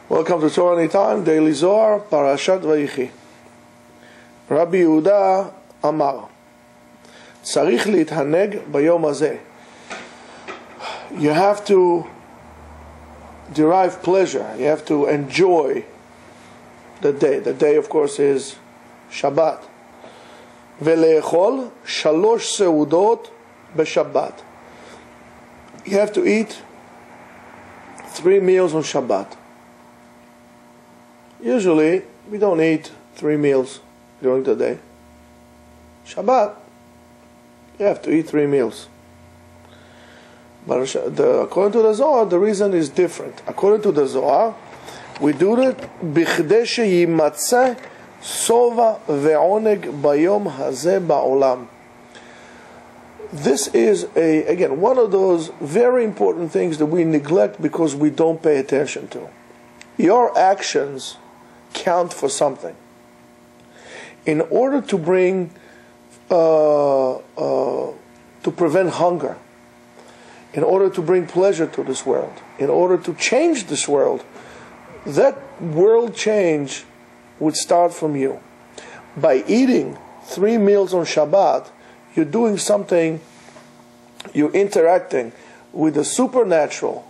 Welcome to Torah Anytime, Daily Zohar, Parashat Vayichi. Rabbi Yehuda Amar, Tzarich להתענג ביום הזה. You have to derive pleasure. You have to enjoy the day. The day, of course, is Shabbat. ולאכול 3 סעודות בשבת. You have to eat 3 meals on Shabbat. Usually, we don't eat 3 meals during the day. Shabbat, you have to eat 3 meals. But according to the Zohar, the reason is different. According to the Zohar, we do it בכדי שימצא שובע ועונג ביום הזה בעולם. This is, again, one of those very important things that we neglect because we don't pay attention to. Your actions count for something. In order to bring, to prevent hunger, in order to bring pleasure to this world, in order to change this world, that world change would start from you. By eating 3 meals on Shabbat, you're doing something, you're interacting with the supernatural,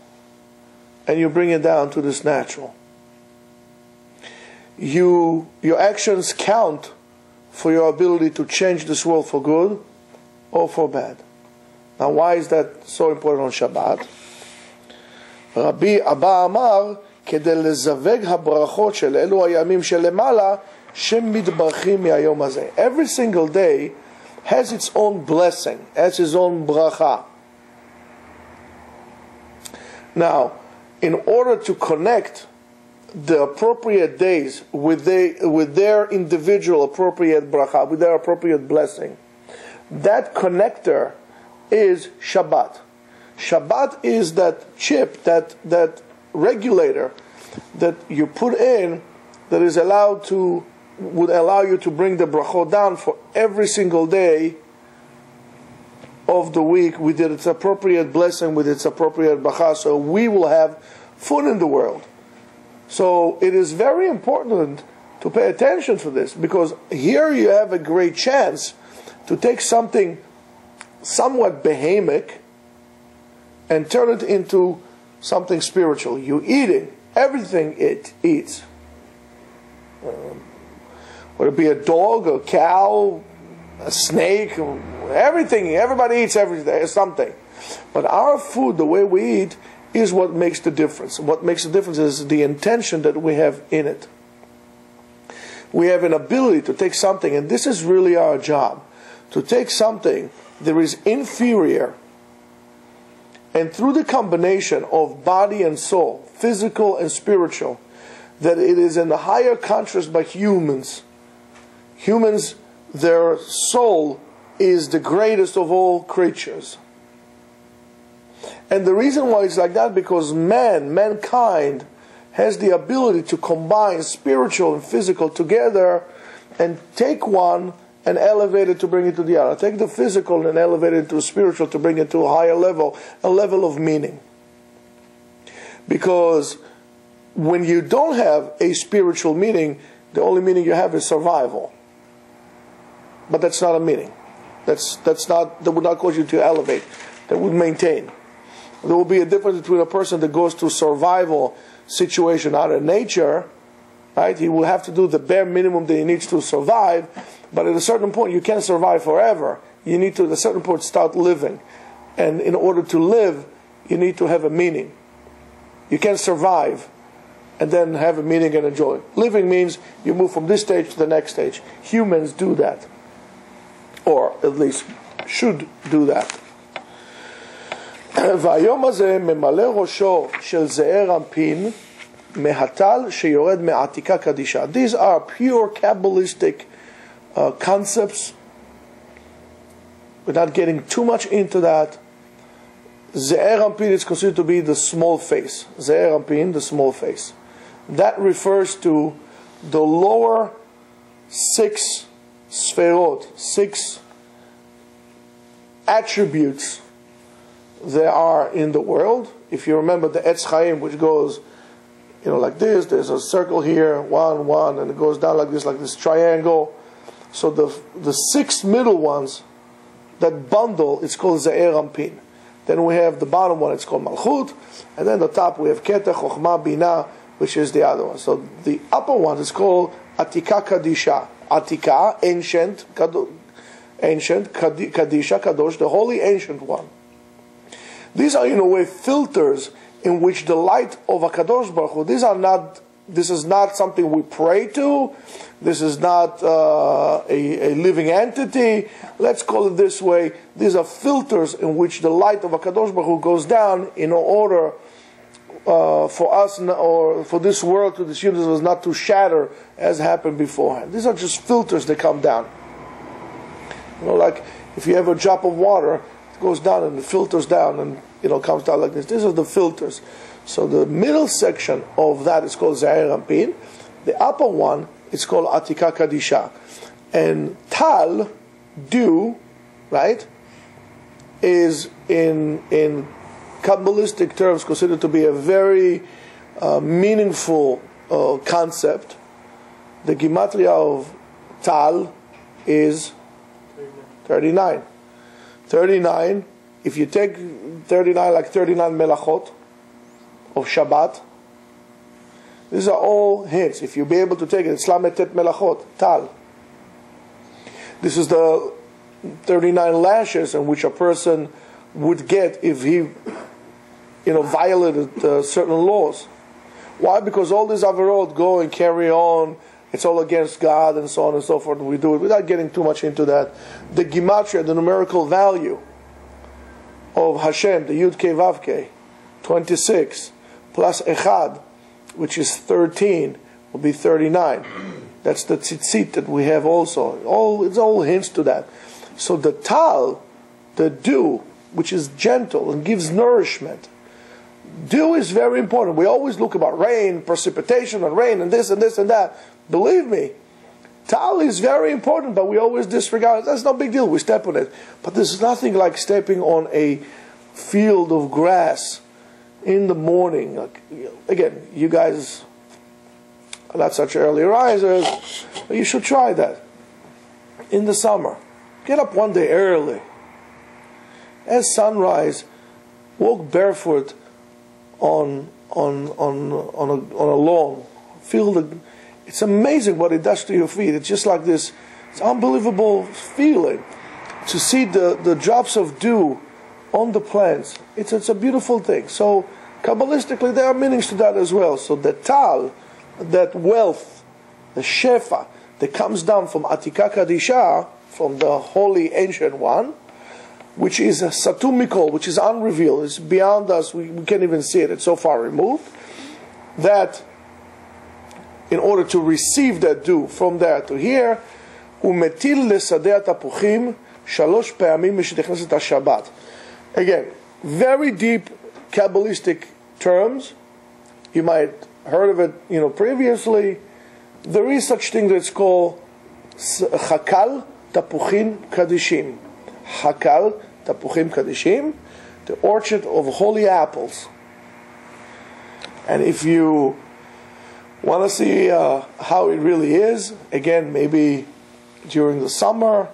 and you bring it down to this natural. Your actions count for your ability to change this world for good or for bad. Now, why is that so important on Shabbat? Rabbi Amar, כדי לזווג הברכות של אלו הימים שלמעלה שמתברכים מהיום הזה. Every single day has its own blessing, has its own bracha. Now, in order to connect the appropriate days with their individual appropriate bracha, with their appropriate blessing, that connector is Shabbat. Shabbat is that chip, that regulator that you put in that is would allow you to bring the brachot down for every single day of the week with its appropriate blessing, with its appropriate bracha, so we will have food in the world. So it is very important to pay attention to this, because here you have a great chance to take something somewhat behemic and turn it into something spiritual. You eating everything it eats. Would it be a dog, a cow, a snake, everything, everybody eats everything, something. But our food, the way we eat, is what makes the difference. What makes the difference is the intention that we have in it. We have an ability to take something, and this is really our job, to take something that is inferior, and through the combination of body and soul, physical and spiritual, that it is in the higher contrast by humans. Humans, their soul is the greatest of all creatures. And the reason why it's like that, because mankind has the ability to combine spiritual and physical together and take one and elevate it to bring it to the other. Take the physical and elevate it to the spiritual to bring it to a higher level, a level of meaning. Because when you don't have a spiritual meaning, the only meaning you have is survival. But that's not a meaning. That would not cause you to elevate. That would maintain. There will be a difference between a person that goes to survival situation out of nature, right? He will have to do the bare minimum that he needs to survive, but at a certain point you can't survive forever. You need to, at a certain point, start living. And in order to live, you need to have a meaning. You can't survive and then have a meaning and enjoy. Living means you move from this stage to the next stage. Humans do that. Or at least should do that. והיום הזה ממלא ראשו של זעיר אנפין מהטל שיורד מעתיקה קדישה. These are pure Kabbalistic concepts. We're not getting too much into that. Ze'er Anpin is considered to be the small face. Ze'er Anpin, the small face. That refers to the lower 6 sferot, 6 attributes there are in the world. If you remember the Etz Chaim, which goes like this. There's a circle here, 1, 1, and it goes down like this triangle. So the 6 middle ones, that bundle, it's called Ze'er Ampin. Then we have the bottom one, it's called Malchut, and then the top we have Ketach, Chochmah, Binah, which is the other one. So the upper one is called Atika Kadisha. Atika, ancient, Kadisha, Kadosh, the holy ancient one. These are in a way filters in which the light of HaKadosh Baruch Hu, this is not something we pray to, this is not a living entity, let's call it this way. These are filters in which the light of HaKadosh Baruch Hu goes down in order for us, or for this world, to this universe, not to shatter as happened beforehand. These are just filters that come down. Like if you have a drop of water, it goes down and it filters down and comes down like this. These are the filters. So the middle section of that is called Ze'er Ampin. The upper one is called Atika Kadisha. And Tal, dew, right, is in Kabbalistic terms considered to be a very meaningful concept. The Gematria of Tal is 39. 39, if you take 39 like 39 melachot of Shabbat, these are all hints. If you be able to take it, it's Lametet melachot, Tal. This is the 39 lashes in which a person would get if he violated certain laws. Why? Because all these averot go and carry on. It's all against God and so on and so forth. We do it without getting too much into that. The gematria, the numerical value of Hashem, the Yud Kei Vav Kei, 26, plus Echad, which is 13, will be 39. That's the tzitzit that we have also. It's all hints to that. So the tal, the dew, which is gentle and gives nourishment. Dew is very important. We always look about rain, precipitation and rain and this and this and that. Believe me, tal is very important, but we always disregard it. That's no big deal. We step on it. But there's nothing like stepping on a field of grass in the morning. Again, you guys are not such early risers, but you should try that. In the summer, get up one day early. At sunrise, walk barefoot on a lawn. It's amazing what it does to your feet. It's just like this. It's unbelievable feeling to see the drops of dew on the plants. It's a beautiful thing. So Kabbalistically, there are meanings to that as well. So the tal, that wealth, the shefa that comes down from Atika Kadisha, from the holy ancient one, which is a satum mikol, which is unrevealed, it's beyond us, we can't even see it, it's so far removed, that in order to receive that dew from there to here, umetil lesadeh tapuchim shalosh pe'amim mishnechneset haShabbat. Again, very deep Kabbalistic terms. You might heard of it, previously. There is such thing that's called Chakal Tapuchim Kadishim. Chakal Tapuchim Kadishim, the orchard of holy apples. And if you want to see how it really is, again, maybe during the summer,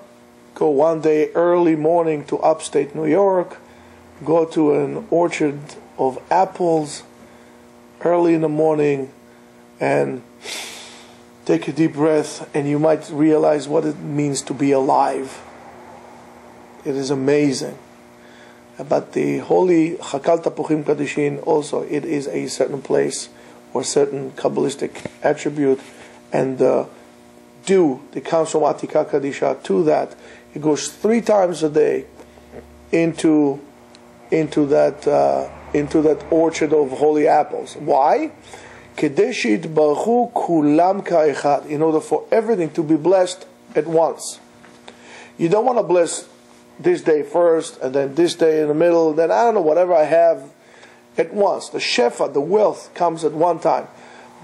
go one day early morning to upstate New York, go to an orchard of apples early in the morning and take a deep breath, and you might realize what it means to be alive. It is amazing. But the holy Chakal Tapuchim Kadishin also, it is a certain place or certain Kabbalistic attribute, and the dew that comes from Atika Kadisha to that, it goes 3 times a day into that orchard of holy apples. Why? Kedeshit Baruchu Kulam Ka'echad, in order for everything to be blessed at once. You don't want to bless this day first, and then this day in the middle, then I don't know, whatever I have at once. The shefa, the wealth, comes at one time,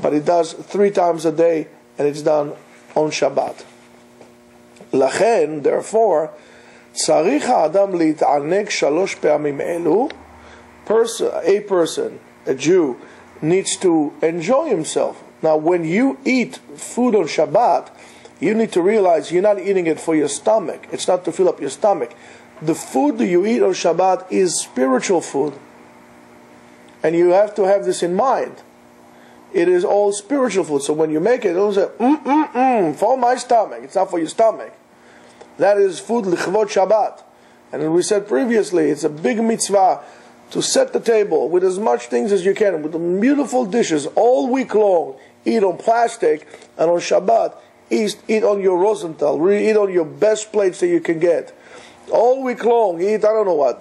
but it does 3 times a day, and it's done on Shabbat. Lachen, therefore, tzarich ha'adam lit'anek 3 pe'amim elu. A person, a Jew, needs to enjoy himself. Now, when you eat food on Shabbat, you need to realize you're not eating it for your stomach. It's not to fill up your stomach. The food that you eat on Shabbat is spiritual food. And you have to have this in mind. It is all spiritual food. So when you make it, don't say, for my stomach. It's not for your stomach. That is food lichvot Shabbat. And as we said previously, it's a big mitzvah to set the table with as much things as you can, with the beautiful dishes all week long. Eat on plastic, and on Shabbat, eat on your Rosenthal, really eat on your best plates that you can get. All week long, eat, I don't know what,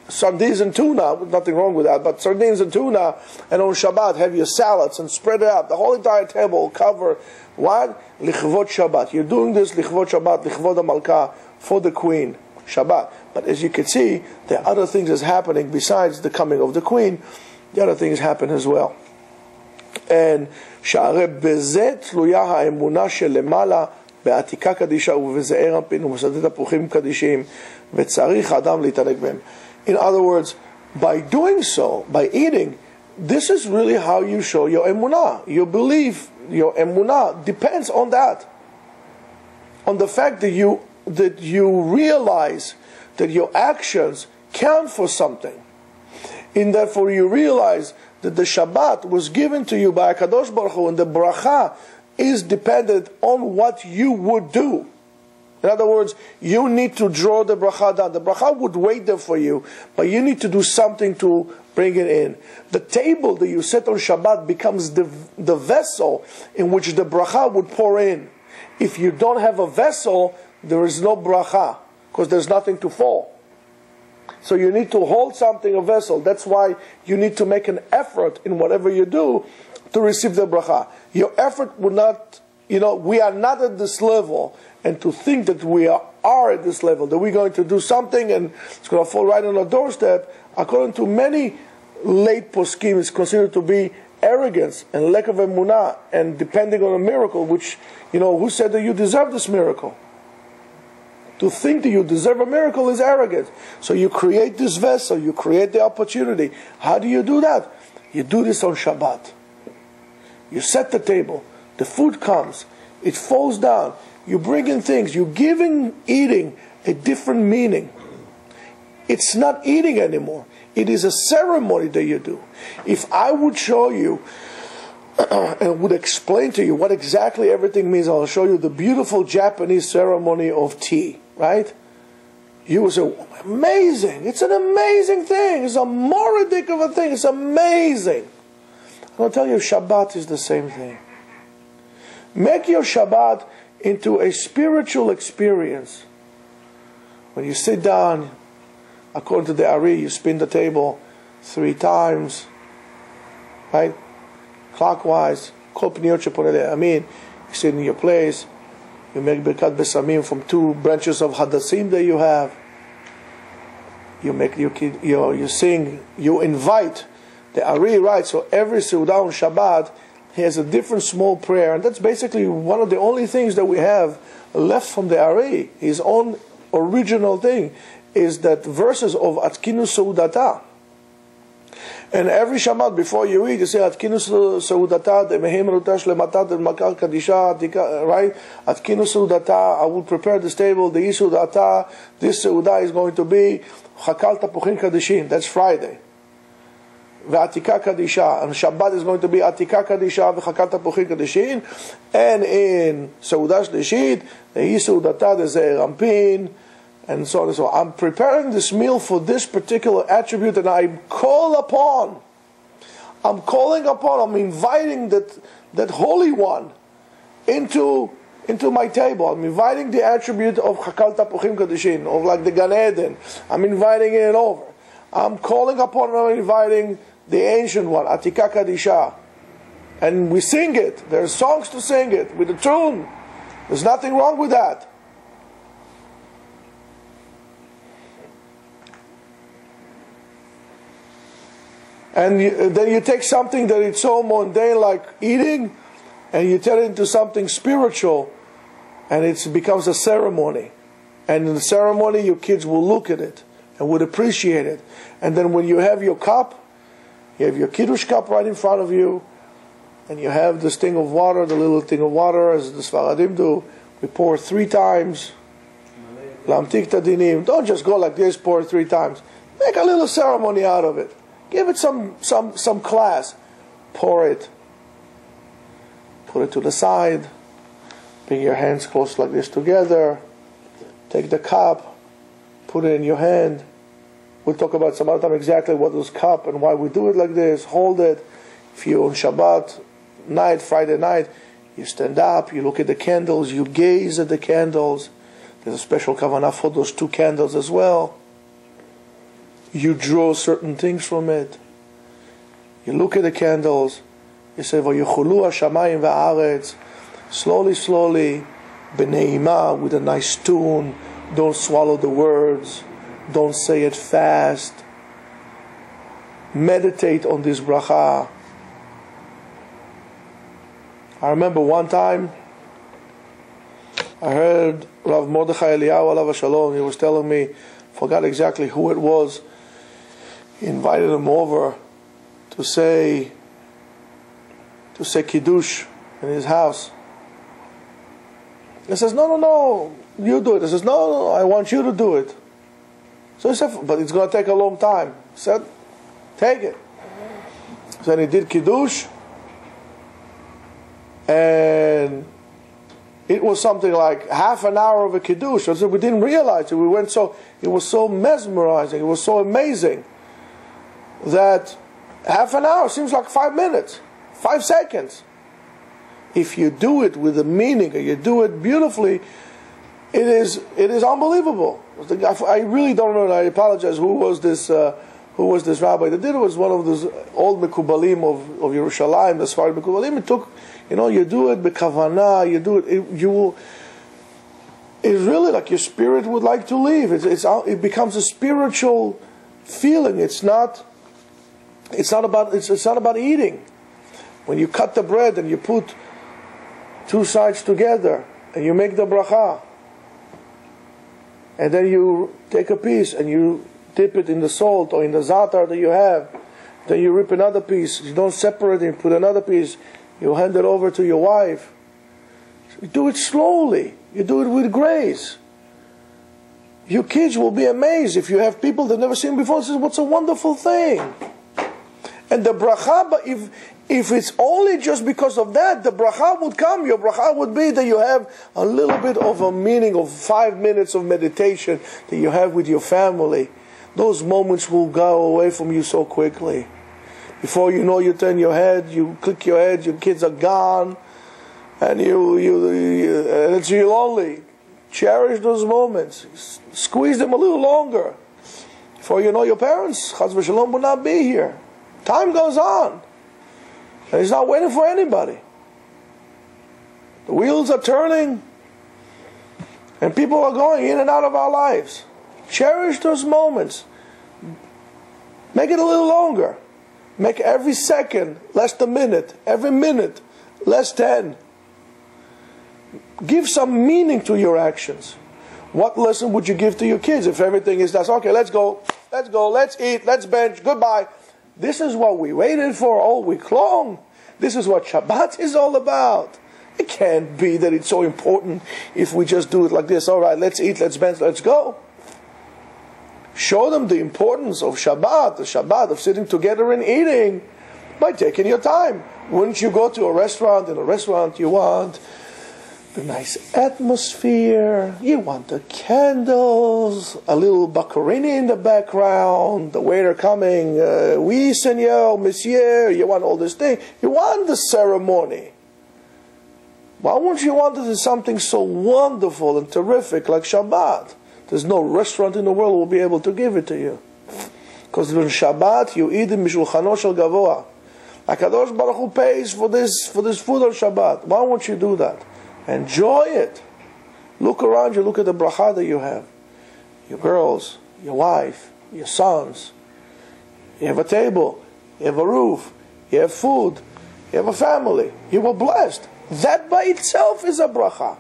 sardines and tuna, nothing wrong with that, but sardines and tuna, and on Shabbat have your salads and spread it out. The whole entire table will cover what? Lichvot Shabbat. You're doing this lichvot Shabbat, lichvot HaMalkah, for the queen, Shabbat. But as you can see, there are other things that's happening besides the coming of the queen. The other things happen as well. And שהרי בזה תלויה האמונה שלמעלה בעתיקה קדישה ובזעיר אנפין ובשדה תפוחים קדישים וצריך האדם להתענג בהם. In other words, by doing so, by eating, this is really how you show your emunah. Your belief, your emunah depends on that. On the fact that you realize that your actions count for something. In that for you realize that the Shabbat was given to you by HaKadosh Baruch Hu, and the bracha is dependent on what you would do. In other words, you need to draw the bracha down. The bracha would wait there for you, but you need to do something to bring it in. The table that you set on Shabbat becomes the vessel in which the bracha would pour in. If you don't have a vessel, there is no bracha, because there's nothing to fall. So you need to hold something, a vessel. That's why you need to make an effort in whatever you do to receive the bracha. Your effort would not, we are not at this level, and to think that we are at this level, that we're going to do something and it's going to fall right on our doorstep, according to many late poskim, is considered to be arrogance and lack of emunah and depending on a miracle, which, who said that you deserve this miracle? To think that you deserve a miracle is arrogant. So you create this vessel, you create the opportunity. How do you do that? You do this on Shabbat. You set the table, the food comes, it falls down, you bring in things, you're giving eating a different meaning. It's not eating anymore. It is a ceremony that you do. If I would show you and would explain to you what exactly everything means, I'll show you the beautiful Japanese ceremony of tea. Right? You will say, amazing. It's an amazing thing. It's a moridic of a thing. It's amazing. I'm going to tell you, Shabbat is the same thing. Make your Shabbat into a spiritual experience. When you sit down, according to the Ari, you spin the table 3 times. Right? Clockwise. You sit in your place. You make Birkat Besamim from 2 branches of Hadassim that you have. You sing, you invite. The Ari writes, so every Seudah on Shabbat, he has a different small prayer, and that's basically one of the only things that we have left from the Ari. His own original thing is that verses of Atkinu Seudata. And every Shabbat before you eat, you say Atkinu Seudata Demehim Rutash Lemata Makar Kadisha, right? Atkinu Seudata, I will prepare this table, the Seudata, this Seudah is going to be Chakal Tapuchin Kadishin, that's Friday. V'Atika Kadisha, and Shabbat is going to be Atika Kadisha v'Chakal Tapuchin Kadishin, and in Seudah Shlishit, the Seudata, the Zeir Ampin, and so on and so on. I'm preparing this meal for this particular attribute, and I'm calling upon, I'm inviting that Holy One into my table. I'm inviting the attribute of Chakal Tapuchim Kadishin, of like the Gan Eden. I'm inviting it over. I'm calling upon, I'm inviting the ancient one, Atika Kadisha. And we sing it. There's songs to sing it with a tune. There's nothing wrong with that. And then you take something that is so mundane like eating, and you turn it into something spiritual, and it becomes a ceremony. And in the ceremony, your kids will look at it and would appreciate it. And then when you have your cup, You have your Kiddush cup right in front of you, and you have this thing of water, the little thing of water, as the Sfaradim do. We pour 3 times. Lamtik tadinim. Don't just go like this, pour it 3 times. Make a little ceremony out of it. Give it some class. Pour it. Put it to the side. Bring your hands close like this together. Take the cup. Put it in your hand. We'll talk about some other time exactly what is cup and why we do it like this. Hold it. If you're on Shabbat night, Friday night, you stand up, you look at the candles, you gaze at the candles. There's a special kavanah for those 2 candles as well. You draw certain things from it. You look at the candles. You say, "Vayuchulu hashamayim va'aretz." Slowly, slowly, b'neima, with a nice tune. Don't swallow the words. Don't say it fast. Meditate on this bracha. I remember one time, I heard Rav Mordechai Eliyahu alav Shalom. He was telling me, forgot exactly who it was. He invited him over to say Kiddush in his house. He says, no, you do it. He says, no, I want you to do it. So he said, but it's going to take a long time. He said, take it. So he did Kiddush, and it was something like half an hour of a Kiddush. So we didn't realize it. It was so mesmerizing, it was so amazing, that half an hour seems like 5 minutes, 5 seconds. If you do it with a meaning, or you do it beautifully, it is unbelievable. I really don't know, and I apologize, who was this rabbi that did it. Was one of those old Mekubalim of Yerushalayim, the Sfard Mekubalim. It took, you do it b'kavanah, you do it, it's really like your spirit would like to leave. It becomes a spiritual feeling. It's not about eating. When you cut the bread and you put 2 sides together and you make the bracha, and then you take a piece and you dip it in the salt or in the zatar that you have, then you rip another piece. You don't separate it, put another piece. You hand it over to your wife. You do it slowly. You do it with grace. Your kids will be amazed if you have people they've never seen before. Say, what's a wonderful thing. And the bracha, but if it's only just because of that, the bracha would come. Your bracha would be that you have a little bit of a meaning of 5 minutes of meditation that you have with your family. Those moments will go away from you so quickly. Before you know, you turn your head, you click your head, your kids are gone, and it's you lonely. Cherish those moments. Squeeze them a little longer. Before you know, your parents, Chaz v'Shalom, will not be here. Time goes on. And he's not waiting for anybody. The wheels are turning. And people are going in and out of our lives. Cherish those moments. Make it a little longer. Make every second less than a minute. Every minute less 10. Give some meaning to your actions. What lesson would you give to your kids if everything is that's okay, let's go, let's eat, let's bench, goodbye. This is what we waited for all week long. This is what Shabbat is all about. It can't be that it's so important if we just do it like this. All right, let's eat, let's bench, let's go. Show them the importance of Shabbat, the Shabbat of sitting together and eating by taking your time. Wouldn't you go to a restaurant? In a restaurant you want the nice atmosphere, you want the candles, a little baccarini in the background, the waiter coming, oui seigneur, monsieur, you want all this thing, you want the ceremony. Why wouldn't you want it in something so wonderful and terrific like Shabbat? There's no restaurant in the world that will be able to give it to you. Because on Shabbat you eat in mishulchano shel gavoa. HaKadosh Baruch Hu pays for this food on Shabbat. Why won't you do that? Enjoy it. Look around you, look at the bracha that you have. Your girls, your wife, your sons. You have a table, you have a roof, you have food, you have a family. You were blessed. That by itself is a bracha.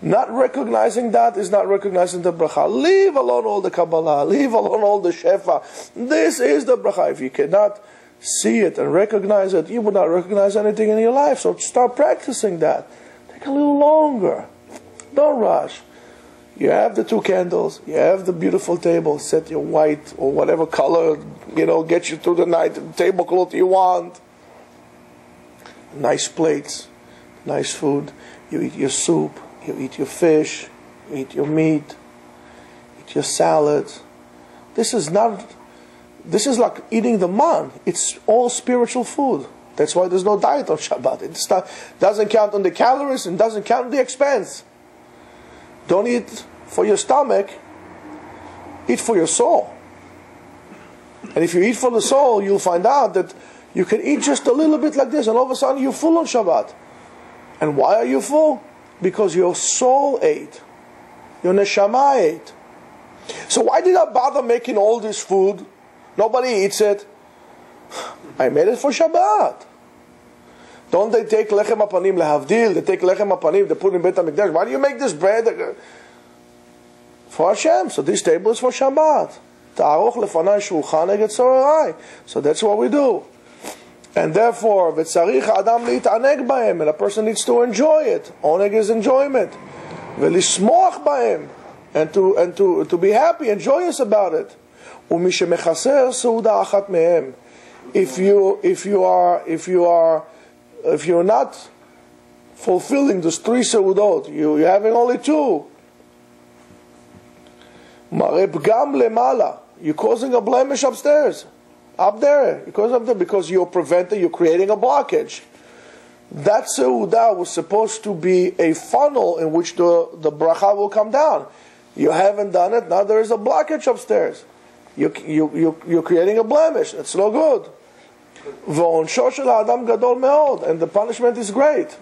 Not recognizing that is not recognizing the bracha. Leave alone all the Kabbalah, leave alone all the Shefa. This is the bracha. If you cannot see it and recognize it, you would not recognize anything in your life. So start practicing that. Take a little longer. Don't rush. You have the 2 candles. You have the beautiful table. Set your white or whatever color, get you through the night. The tablecloth you want. Nice plates. Nice food. You eat your soup. You eat your fish. You eat your meat. Eat your salads. This is like eating the man. It's all spiritual food. That's why there's no diet on Shabbat. It doesn't count on the calories and doesn't count on the expense. Don't eat for your stomach. Eat for your soul. And if you eat for the soul, you'll find out that you can eat just a little bit like this, and all of a sudden you're full on Shabbat. And why are you full? Because your soul ate. Your neshama ate. So why did I bother making all this food? Nobody eats it. I made it for Shabbat. Don't they take lechem apanim lehavdil? They take lechem apanim, they put in Beit HaMikdash. Why do you make this bread? For Hashem. So this table is for Shabbat. Ta'aroch lefanai shulchan eget tzorerai. So that's what we do. And therefore, v'tzarich adam li'taneg b'hem, and a person needs to enjoy it. Oneg is enjoyment. V'lismoach b'hem, and to be happy and joyous about it. U'mi shemechaser seuda achat mehem. If you're not fulfilling those 3 seudot, you're having only 2. Mare pgam lemala. You're causing a blemish upstairs. Up there. Because you're preventing, you're creating a blockage. That seudah was supposed to be a funnel in which the bracha will come down. You haven't done it, now there is a blockage upstairs. You're creating a blemish. It's no good. ועונשו של האדם גדול מאוד, and the punishment is great.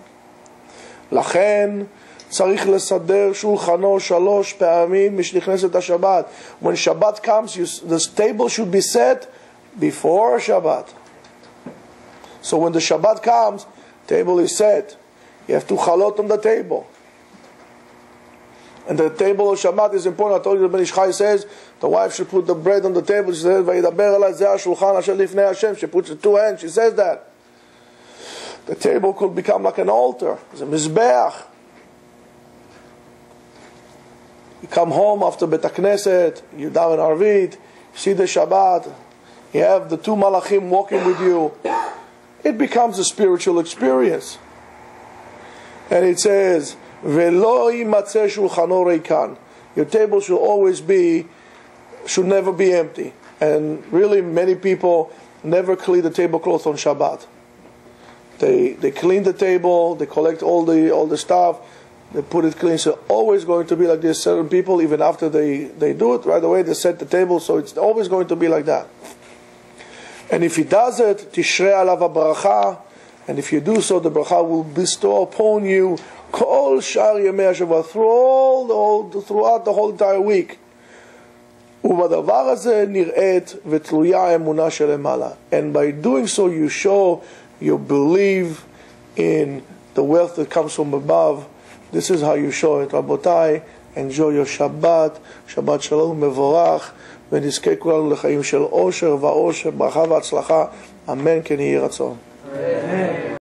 לכן צריך לסדר שולחנו 3 פעמים משנכנסת השבת. When Shabbat comes, the table should be set before Shabbat. So when the Shabbat comes, table is set. You have 2 chalot on the table. And the table of Shabbat is important. I told you the Ben Ish Chai says the wife should put the bread on the table. She says, "Vayidaber alai zeh hashulchan asher lifnei Hashem." She puts it 2 hands. She says that. The table could become like an altar. It's a mizbeach. You come home after Bet HaKnesset, you daven Arvit, you see the Shabbat, you have the 2 malachim walking with you. It becomes a spiritual experience. And it says, V'lo yimatzeh shulchano reikan. Your table should never be empty. And really many people never clean the tablecloth on Shabbat. They clean the table, they collect all the stuff, they put it clean. So always going to be like this. Certain people, even after they do it, right away they set the table, so it's always going to be like that. And if he does it, tishrei alav ha'bracha, and if you do so, the bracha will bestow upon you kol shar yemei hashavah, throughout the whole entire week. ובדבר הזה נראית ותלויה האמונה שלמעלה. And by doing so, you show you believe in the wealth that comes from above. This is how you show it. רבותיי, enjoy your Shabbat. Shabbat shalom מבורך. ונזכה כולנו לחיים של אושר ואושר, ברכה והצלחה. אמן כן יהי רצון.